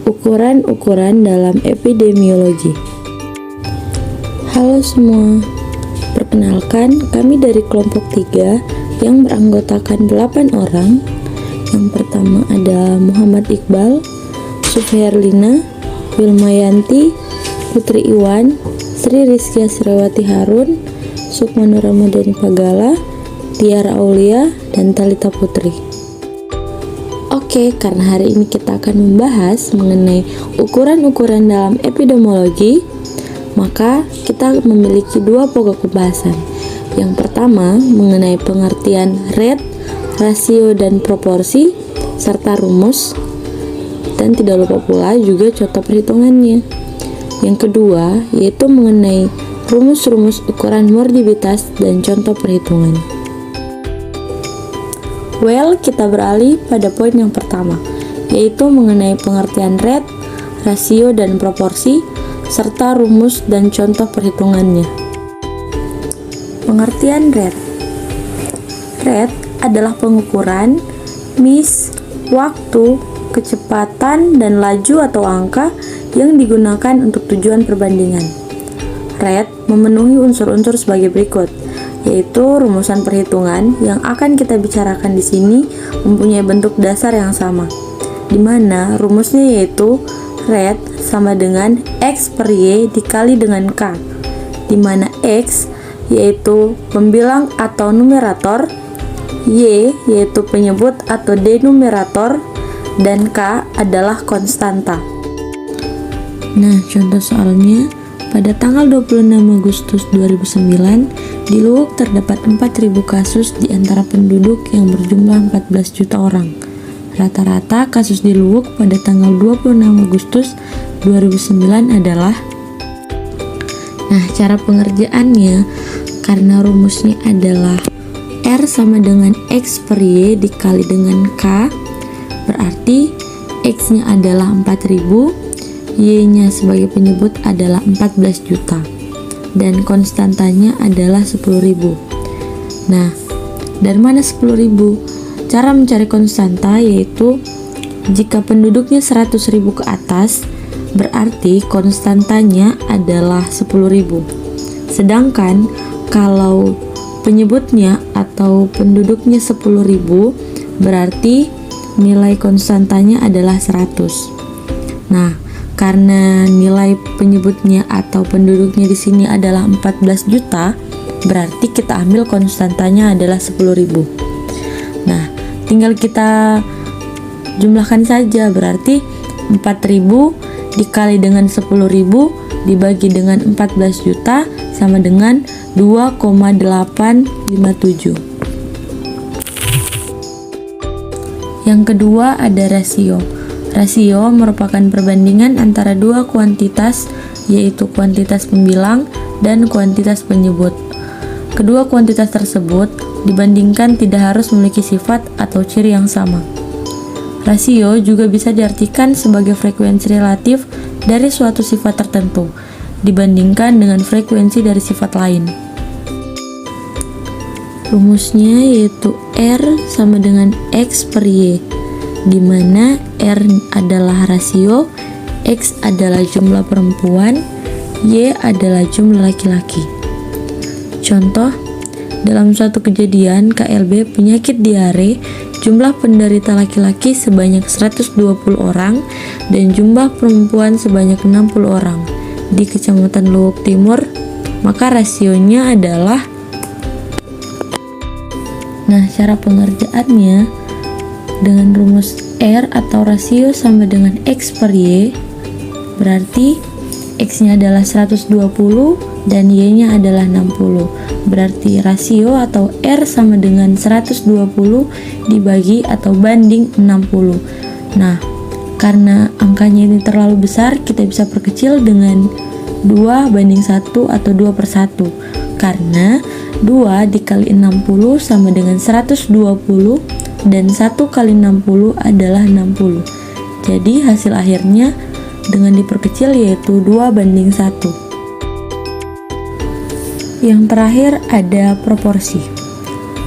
ukuran-ukuran dalam epidemiologi. Halo semua, perkenalkan kami dari kelompok 3 yang beranggotakan 8 orang. Yang pertama ada Muhammad Iqbal, Sufherlina, Wilmayanti, Putri Iwan, Sri Rizkia Sriwati Harun, Sukmana Ramadhani Pagala, Tiara Aulia, dan Talita Putri. Oke, karena hari ini kita akan membahas mengenai ukuran-ukuran dalam epidemiologi, maka kita memiliki 2 pokok pembahasan. Yang pertama mengenai pengertian rate, rasio, dan proporsi, serta rumus, dan tidak lupa pula juga contoh perhitungannya. Yang kedua yaitu mengenai rumus-rumus ukuran morbiditas dan contoh perhitungan. Kita beralih pada poin yang pertama, yaitu mengenai pengertian rate, rasio, dan proporsi, serta rumus dan contoh perhitungannya. Pengertian rate. Rate adalah pengukuran waktu, kecepatan, dan laju atau angka yang digunakan untuk tujuan perbandingan. Rate memenuhi unsur-unsur sebagai berikut, yaitu rumusan perhitungan yang akan kita bicarakan di sini mempunyai bentuk dasar yang sama, di mana rumusnya yaitu rate sama dengan X per Y dikali dengan K, di mana X yaitu pembilang atau numerator, Y yaitu penyebut atau denumerator, dan K adalah konstanta. Nah, contoh soalnya, pada tanggal 26 Agustus 2009, di Luwuk terdapat 4.000 kasus di antara penduduk yang berjumlah 14 juta orang. Rata-rata kasus di Luwuk pada tanggal 26 Agustus 2009 adalah. Nah, cara pengerjaannya, karena rumusnya adalah R sama dengan X per Y dikali dengan K, berarti X-nya adalah 4.000, Y-nya sebagai penyebut adalah 14 juta, dan konstantanya adalah 10.000. Nah, dari mana 10.000? Cara mencari konstanta yaitu jika penduduknya 100.000 ke atas, berarti konstantanya adalah 10.000. Sedangkan kalau penyebutnya atau penduduknya 10.000, berarti nilai konstantanya adalah 100. Nah, karena nilai penyebutnya atau penduduknya di sini adalah 14 juta, berarti kita ambil konstantanya adalah 10.000. Nah, tinggal kita jumlahkan saja, berarti 4.000 dikali dengan 10.000 dibagi dengan 14 juta sama dengan 2,857. Yang kedua ada rasio. Rasio merupakan perbandingan antara 2 kuantitas, yaitu kuantitas pembilang dan kuantitas penyebut. Kedua kuantitas tersebut dibandingkan tidak harus memiliki sifat atau ciri yang sama. Rasio juga bisa diartikan sebagai frekuensi relatif dari suatu sifat tertentu dibandingkan dengan frekuensi dari sifat lain. Rumusnya yaitu R sama dengan X per Y, di mana R adalah rasio, X adalah jumlah perempuan, Y adalah jumlah laki-laki. Contoh, dalam suatu kejadian KLB penyakit diare, jumlah penderita laki-laki sebanyak 120 orang dan jumlah perempuan sebanyak 60 orang di Kecamatan Luwuk Timur, maka rasionya adalah. Nah, cara pengerjaannya dengan rumus R atau rasio sama dengan X per Y, berarti X-nya adalah 120 dan Y-nya adalah 60. Berarti rasio atau R sama dengan 120 dibagi atau banding 60. Nah, karena angkanya ini terlalu besar, kita bisa perkecil dengan 2:1 atau 2/1. Karena 2 dikali 60 sama dengan 120 dan 1 kali 60 adalah 60. Jadi hasil akhirnya dengan diperkecil yaitu 2:1. Yang terakhir ada proporsi.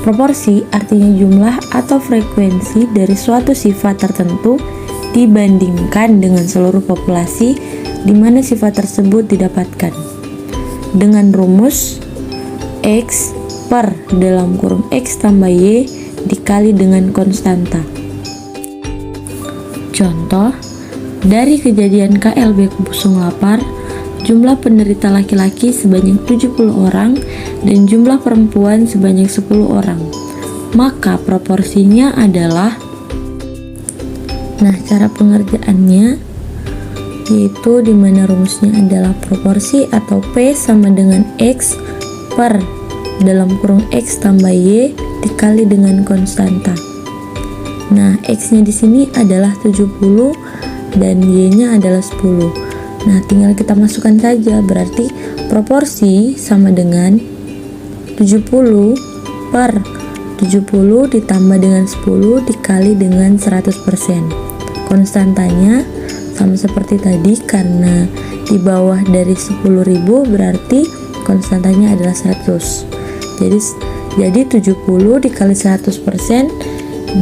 Proporsi artinya jumlah atau frekuensi dari suatu sifat tertentu dibandingkan dengan seluruh populasi di mana sifat tersebut didapatkan dengan rumus X per dalam kurung X tambah Y dikali dengan konstanta. Contoh, dari kejadian KLB Busung Lapar, jumlah penderita laki-laki sebanyak 70 orang dan jumlah perempuan sebanyak 10 orang. Maka proporsinya adalah, nah cara pengerjaannya yaitu dimana rumusnya adalah proporsi atau P sama dengan X per dalam kurung X tambah Y dikali dengan konstanta. Nah, X-nya di sini adalah 70 dan Y-nya adalah 10. Nah, tinggal kita masukkan saja, berarti proporsi sama dengan 70 per 70 ditambah dengan 10 dikali dengan 100%. Konstantanya sama seperti tadi, karena di bawah dari 10.000 berarti konstantanya adalah 100. Jadi 70 dikali 100%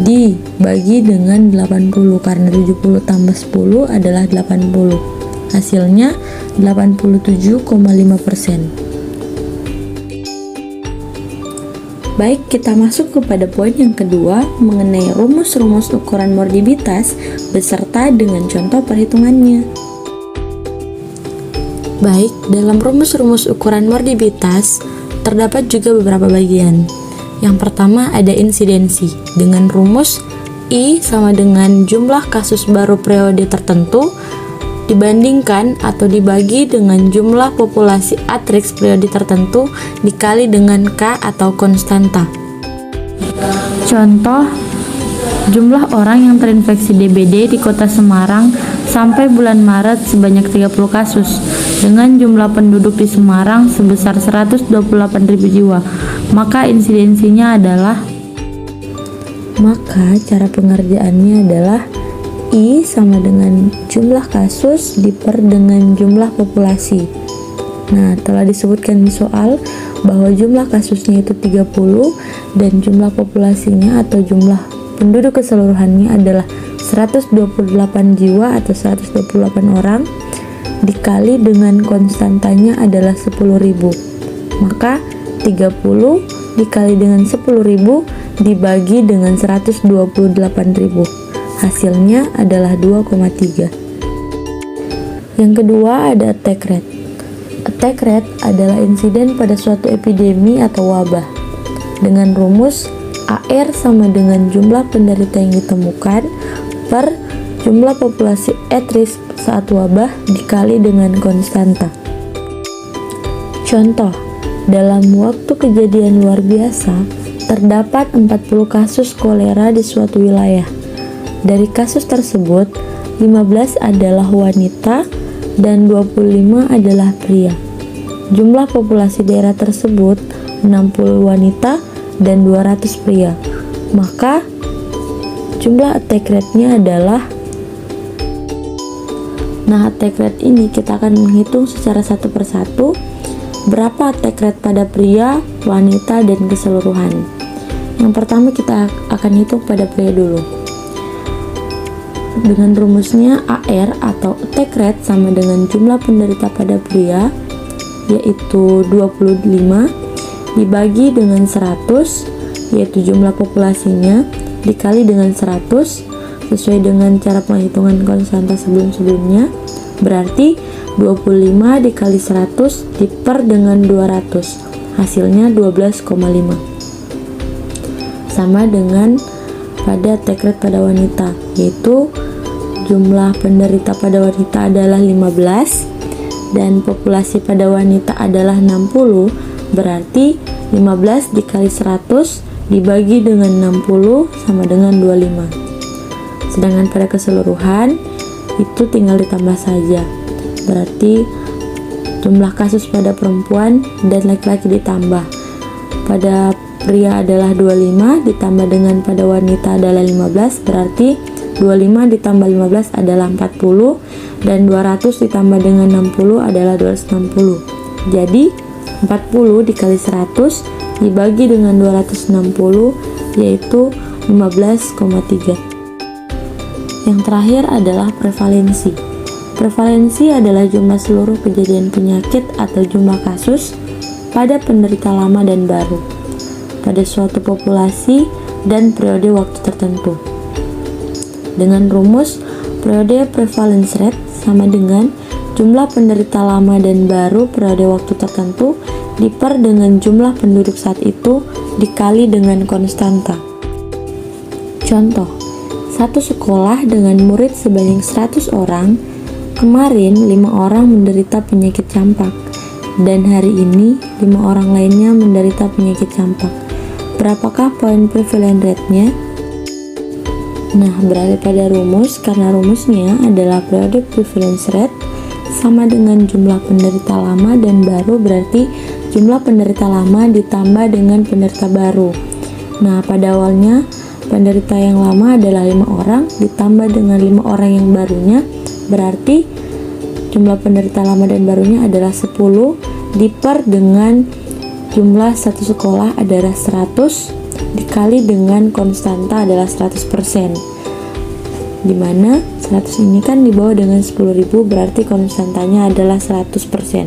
dibagi dengan 80, karena 70 tambah 10 adalah 80. Hasilnya 87,5%. Baik, kita masuk kepada poin yang kedua mengenai rumus-rumus ukuran morbiditas beserta dengan contoh perhitungannya. Baik, dalam rumus-rumus ukuran morbiditas terdapat juga beberapa bagian. Yang pertama ada insidensi dengan rumus I sama dengan jumlah kasus baru periode tertentu dibandingkan atau dibagi dengan jumlah populasi at-risk periode tertentu dikali dengan K atau konstanta. Contoh, jumlah orang yang terinfeksi DBD di Kota Semarang sampai bulan Maret sebanyak 30 kasus dengan jumlah penduduk di Semarang sebesar 128.000 jiwa. Maka insidensinya adalah, maka cara pengerjaannya adalah I sama dengan jumlah kasus diper dengan jumlah populasi. Nah, telah disebutkan di soal bahwa jumlah kasusnya itu 30 dan jumlah populasinya atau jumlah penduduk keseluruhannya adalah 128 jiwa atau 128 orang dikali dengan konstantanya adalah 10.000. Maka 30 dikali dengan 10.000 dibagi dengan 128.000. Hasilnya adalah 2,3. Yang kedua ada attack rate. Attack rate adalah insiden pada suatu epidemi atau wabah dengan rumus AR sama dengan jumlah penderita yang ditemukan per jumlah populasi at risk saat wabah dikali dengan konstanta. Contoh, dalam waktu kejadian luar biasa terdapat 40 kasus kolera di suatu wilayah. Dari kasus tersebut, 15 adalah wanita dan 25 adalah pria. Jumlah populasi daerah tersebut 60 wanita dan 200 pria. Maka jumlah attack rate-nya adalah, nah attack rate ini kita akan menghitung secara satu persatu berapa attack rate pada pria, wanita, dan keseluruhan. Yang pertama kita akan hitung pada pria dulu. Dengan rumusnya AR atau attack rate sama dengan jumlah penderita pada pria yaitu 25 dibagi dengan 100 yaitu jumlah populasinya dikali dengan 100 sesuai dengan cara penghitungan konstanta sebelum-sebelumnya, berarti 25 dikali 100 diper dengan 200, hasilnya 12,5. Sama dengan pada attack rate pada wanita, yaitu jumlah penderita pada wanita adalah 15 dan populasi pada wanita adalah 60, berarti 15 dikali 100 dibagi dengan 60 sama dengan 25. Sedangkan pada keseluruhan itu tinggal ditambah saja, berarti jumlah kasus pada perempuan dan laki-laki ditambah. Pada pria adalah 25 ditambah dengan pada wanita adalah 15, berarti 25 ditambah 15 adalah 40 dan 200 ditambah dengan 60 adalah 260. Jadi 40 dikali 100 dibagi dengan 260 yaitu 15,3. Yang terakhir adalah prevalensi. Prevalensi adalah jumlah seluruh kejadian penyakit atau jumlah kasus pada penderita lama dan baru pada suatu populasi dan periode waktu tertentu. Dengan rumus periode prevalence rate sama dengan jumlah penderita lama dan baru periode waktu tertentu diper dengan jumlah penduduk saat itu dikali dengan konstanta. Contoh, satu sekolah dengan murid sebanyak 100 orang, kemarin 5 orang menderita penyakit campak, dan hari ini 5 orang lainnya menderita penyakit campak. Berapakah poin prevalence rate-nya? Nah, berada pada rumus, karena rumusnya adalah periode prevalence rate sama dengan jumlah penderita lama dan baru, berarti jumlah penderita lama ditambah dengan penderita baru. Nah, pada awalnya penderita yang lama adalah 5 orang ditambah dengan 5 orang yang barunya, berarti jumlah penderita lama dan barunya adalah 10 diper dengan jumlah satu sekolah adalah 100 dikali dengan konstanta adalah 100%, dimana 100 ini kan dibawa dengan 10.000, berarti konstantanya adalah 100%.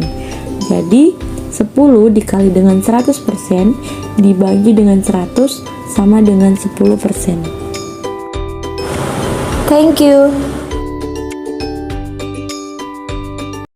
Jadi 10 dikali dengan 100% dibagi dengan 100 sama dengan 10%. Thank you.